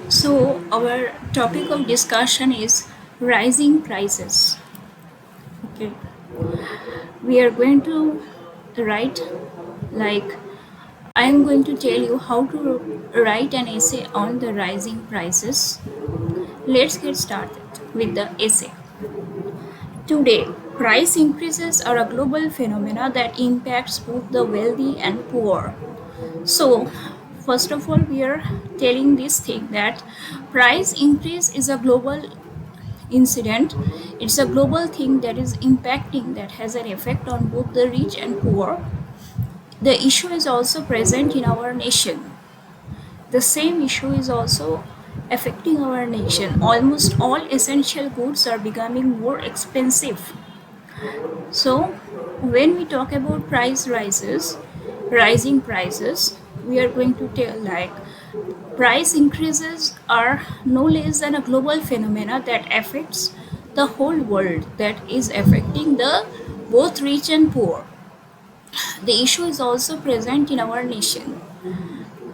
So, our topic of discussion is rising prices. Okay, we are going to write, like, I am going to tell you how to write an essay on the rising prices. Let's get started with the essay. Today, price increases are a global phenomena that impacts both the wealthy and poor. So, first of all, we are telling this thing that price increase is a global incident. It's a global thing that is impacting, that has an effect on both the rich and poor. The issue is also present in our nation. The same issue is also affecting our nation. Almost all essential goods are becoming more expensive. So when we talk about rising prices, we are going to tell, like, price increases are no less than a global phenomena that affects the whole world, that is affecting the both rich and poor. The issue is also present in our nation.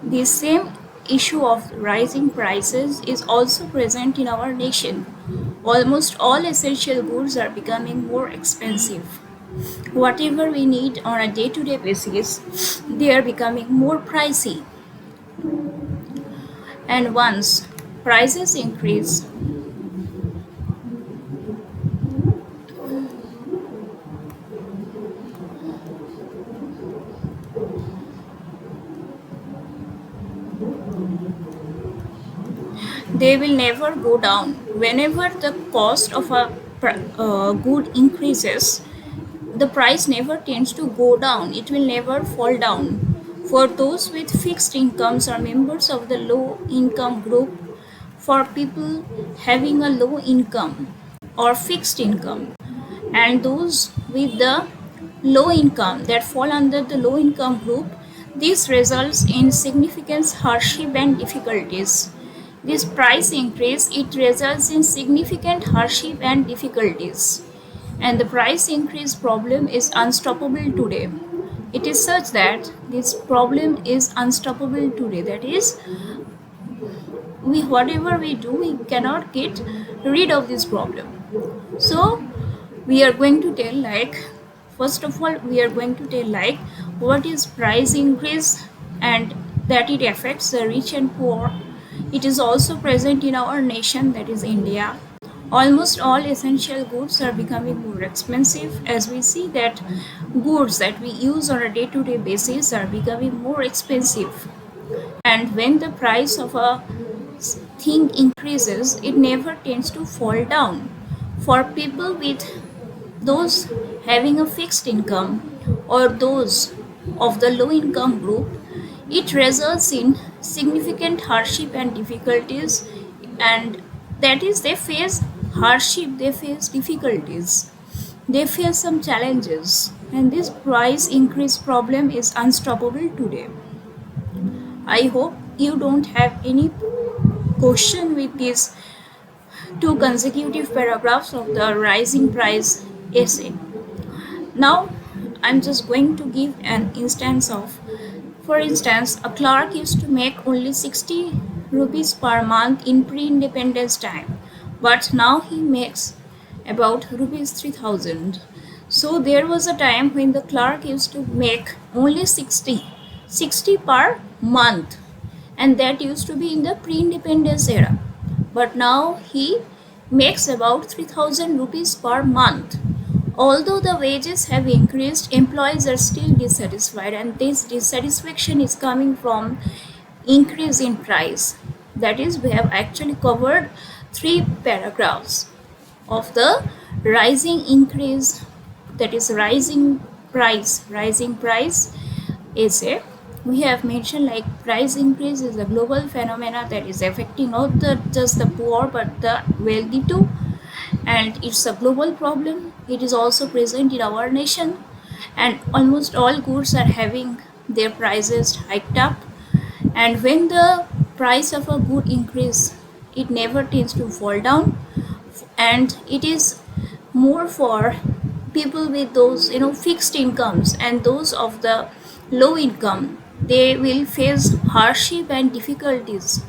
The same issue of rising prices is also present in our nation. Almost all essential goods are becoming more expensive. Whatever we need on a day-to-day basis, they are becoming more pricey. And once prices increase, they will never go down. Whenever the cost of a good increases, the price never tends to go down, it will never fall down. For those with fixed incomes or members of the low income group, for people having a low income or fixed income, and those with the low income that fall under the low income group, this results in significant hardship and difficulties. This price increase, it results in significant hardship and difficulties, and the price increase problem is unstoppable today. It is such that this problem is unstoppable today, that is, we whatever we do, we cannot get rid of this problem. So we are going to tell, like, first of all, we are going to tell, like, what is price increase and that it affects the rich and poor. It is also present in our nation, that is India. Almost all essential goods are becoming more expensive, as we see that goods that we use on a day-to-day basis are becoming more expensive. And when the price of a thing increases, it never tends to fall down. For people with those having a fixed income or those of the low income group, it results in significant hardship and difficulties, and that is, they face hardship, they face difficulties, they face some challenges, and this price increase problem is unstoppable today. I hope you don't have any question with these two consecutive paragraphs of the rising price essay. Now, I'm just going to give an instance of, for instance, a clerk used to make only 60 rupees per month in pre-independence time, but now he makes about rupees 3000. So there was a time when the clerk used to make only 60 per month, and that used to be in the pre-independence era. But now he makes about 3000 rupees per month. Although the wages have increased, employees are still dissatisfied, and this dissatisfaction is coming from increase in price. That is, we have actually covered three paragraphs of the rising increase, that is rising price essay. We have mentioned, like, price increase is a global phenomena that is affecting not just the poor but the wealthy too, and it's a global problem. It is also present in our nation, and almost all goods are having their prices hiked up. And when the price of a good increase, it never tends to fall down, and it is more for people with those fixed incomes and those of the low income, they will face hardship and difficulties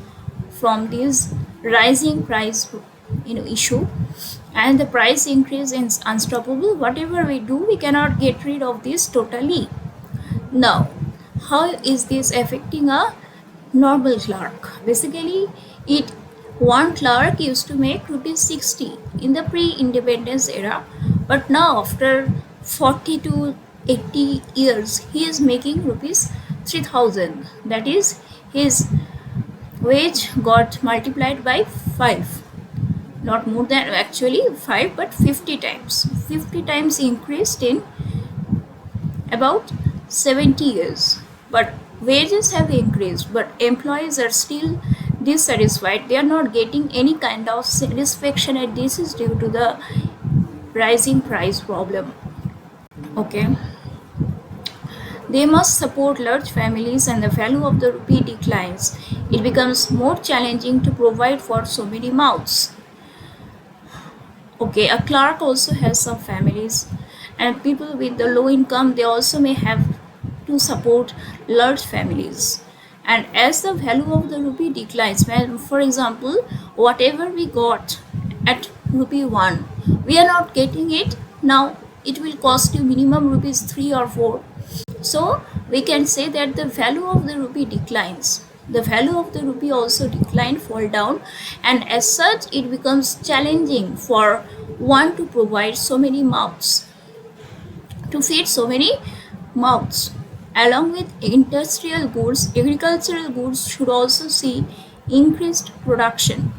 from this rising price issue. And the price increase is unstoppable. Whatever we do, we cannot get rid of this totally. Now, how is this affecting a normal clerk? Basically, it one clerk used to make rupees 60 in the pre-independence era, but now after 40 to 80 years, he is making rupees 3000. That is, his wage got multiplied by 5, not more than actually 5 but 50 times. 50 times increased in about 70 years. But wages have increased, but employees are still dissatisfied. They are not getting any kind of satisfaction, and this is due to the rising price problem. Okay, they must support large families, and the value of the rupee declines. It becomes more challenging to provide for so many mouths. Okay, a clerk also has some families, and people with the low income, they also may have to support large families. And as the value of the rupee declines, when for example whatever we got at rupee 1, we are not getting it now, it will cost you minimum rupees 3 or 4. So we can say that the value of the rupee declines. The value of the rupee also decline, fall down, and as such it becomes challenging for one to provide so many mouths, to feed so many mouths. Along with industrial goods, agricultural goods should also see increased production.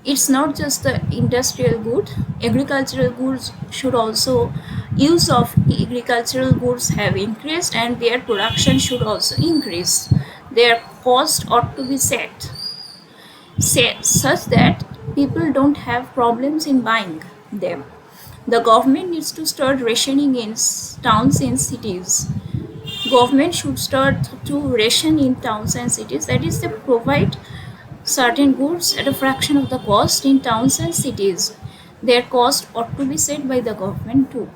It's not just the industrial good, agricultural goods should also, use of agricultural goods have increased, and their production should also increase. Their cost ought to be set such that people don't have problems in buying them. The government needs to start rationing in towns and cities. Government should start to ration in towns and cities, that is, they provide certain goods at a fraction of the cost in towns and cities. Their cost ought to be set by the government too.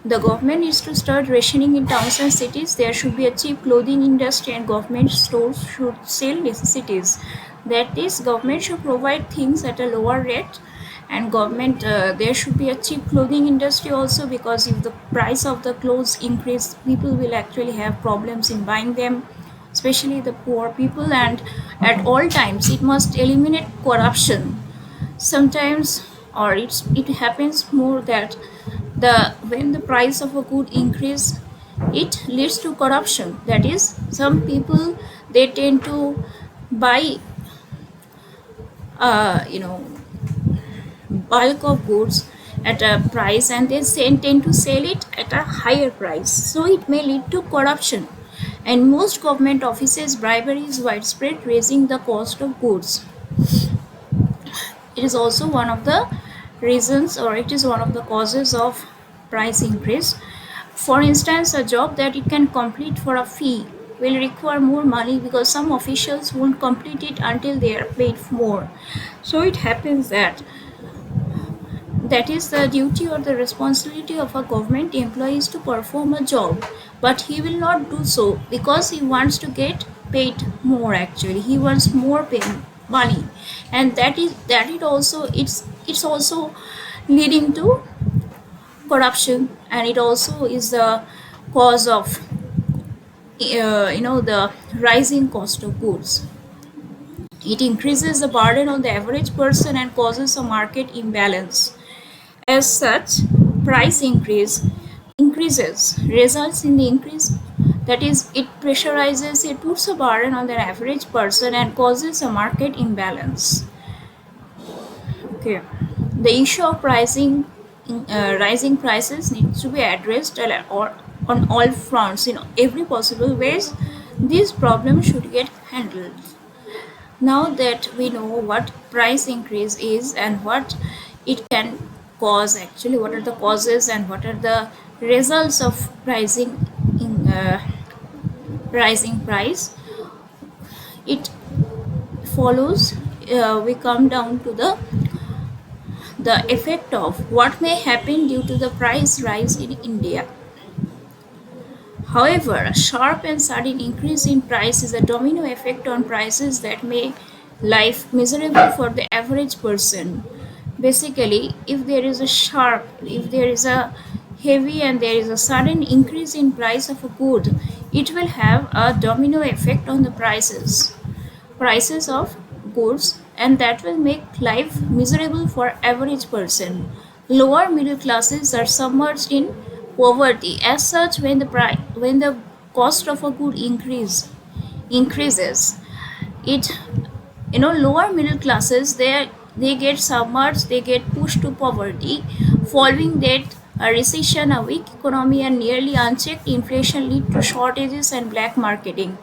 The government needs to start rationing in towns and cities. There should be a cheap clothing industry, and government stores should sell necessities. That is, government should provide things at a lower rate, and government there should be a cheap clothing industry also, because if the price of the clothes increase, people will actually have problems in buying them, especially the poor people. And at all times it must eliminate corruption. Sometimes, or it happens more that when the price of a good increase, it leads to corruption. That is, some people, they tend to buy you know bulk of goods at a price, and they tend to sell it at a higher price, so it may lead to corruption. And most government offices, bribery is widespread, raising the cost of goods. It is also one of the reasons, or it is one of the causes of price increase. For instance, a job that it can complete for a fee will require more money, because some officials won't complete it until they are paid more. So it happens that is the duty or the responsibility of a government employee is to perform a job, but he will not do so because he wants to get paid more. Actually, he wants more money, and it's also leading to corruption, and it also is the cause of the rising cost of goods. It increases the burden on the average person and causes a market imbalance. As such, price increases results in the increase, that is, it pressurizes, it puts a burden on the average person and causes a market imbalance. Okay, the issue of rising prices needs to be addressed or on all fronts, in every possible ways. This problem should get handled. Now that we know what price increase is and what it can cause, actually what are the causes and what are the results of rising price, it follows we come down to the effect of what may happen due to the price rise in India. However, a sharp and sudden increase in price is a domino effect on prices that make life miserable for the average person. Basically, if there is a heavy and there is a sudden increase in price of a good, it will have a domino effect on the prices of goods, and that will make life miserable for average person. Lower middle classes are submerged in poverty. As such, when the cost of a good increases, it lower middle classes, they get submerged, they get pushed to poverty. Following that, a recession, a weak economy, and nearly unchecked inflation lead to shortages and black marketing.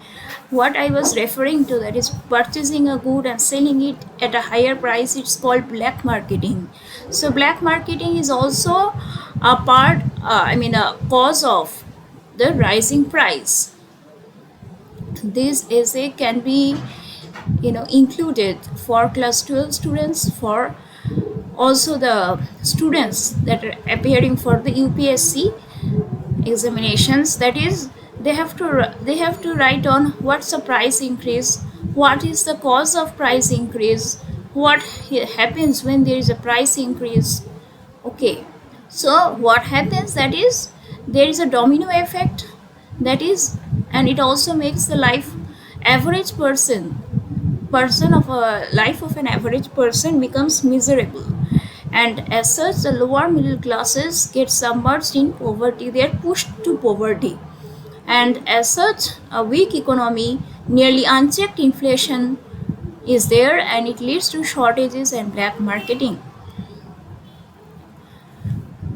What I was referring to, that is purchasing a good and selling it at a higher price, it's called black marketing. So black marketing is also a cause of the rising price. This essay can be included for class 12 students, for also the students that are appearing for the UPSC examinations. That is, they have to write on what's the price increase, what is the cause of price increase, what happens when there is a price increase. Okay, so what happens, that is, there is a domino effect, that is, and it also makes the average person of a life of an average person becomes miserable. And as such, the lower middle classes get submerged in poverty, they are pushed to poverty. And as such, a weak economy, nearly unchecked inflation is there, and it leads to shortages and black marketing.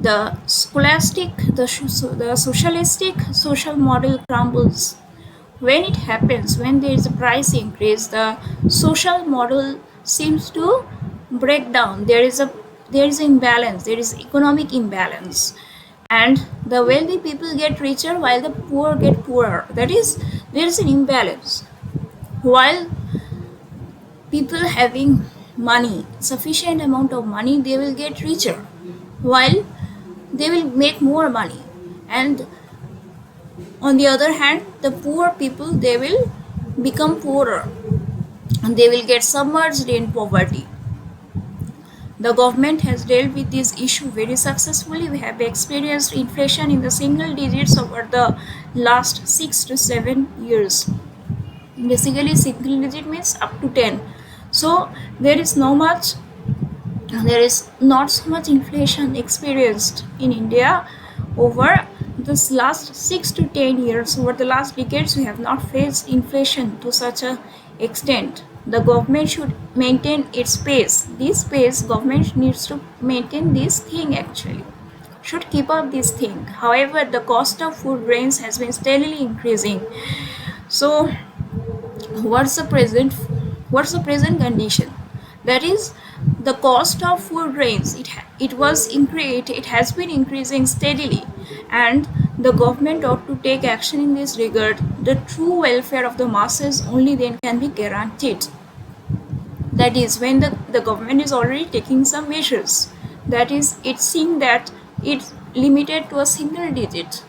The socialistic social model crumbles. When it happens, when there is a price increase, the social model seems to break down. There is imbalance, there is economic imbalance, and the wealthy people get richer while the poor get poorer. That is, there is an imbalance. While people having money, sufficient amount of money, they will get richer, while they will make more money. And on the other hand, the poor people, they will become poorer and they will get submerged in poverty. The government has dealt with this issue very successfully. We have experienced inflation in the single digits over the last 6 to 7 years. Basically, single digit means up to 10. So there is not so much inflation experienced in India over this last 6 to 10 years. Over the last decades, we have not faced inflation to such a extent. The government should maintain its pace. This pace, government needs to maintain this thing, actually should keep up this thing. However, the cost of food grains has been steadily increasing. So what's the present condition? That is, the cost of food grains, it has been increasing steadily, and the government ought to take action in this regard. The true welfare of the masses only then can be guaranteed. That is, when the government is already taking some measures, that is, it's seeing that it's limited to a single digit.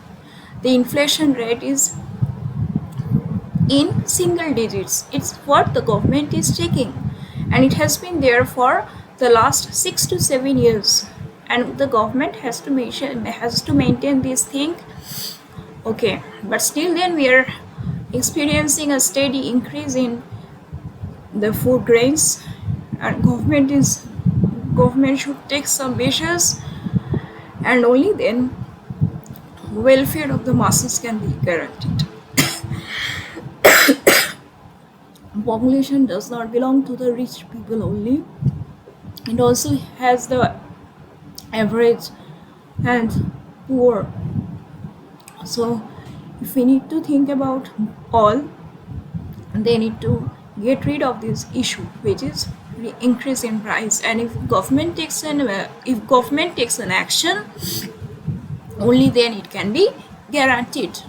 The inflation rate is in single digits. It's what the government is taking, and it has been there for the last 6 to 7 years, and the government has to maintain this thing. Okay, but still then we are experiencing a steady increase in the food grains, and government should take some measures, and only then welfare of the masses can be guaranteed. Population does not belong to the rich people only. It also has the average and poor. So if we need to think about all, they need to get rid of this issue, which is the increase in price. And if government takes an action, only then it can be guaranteed.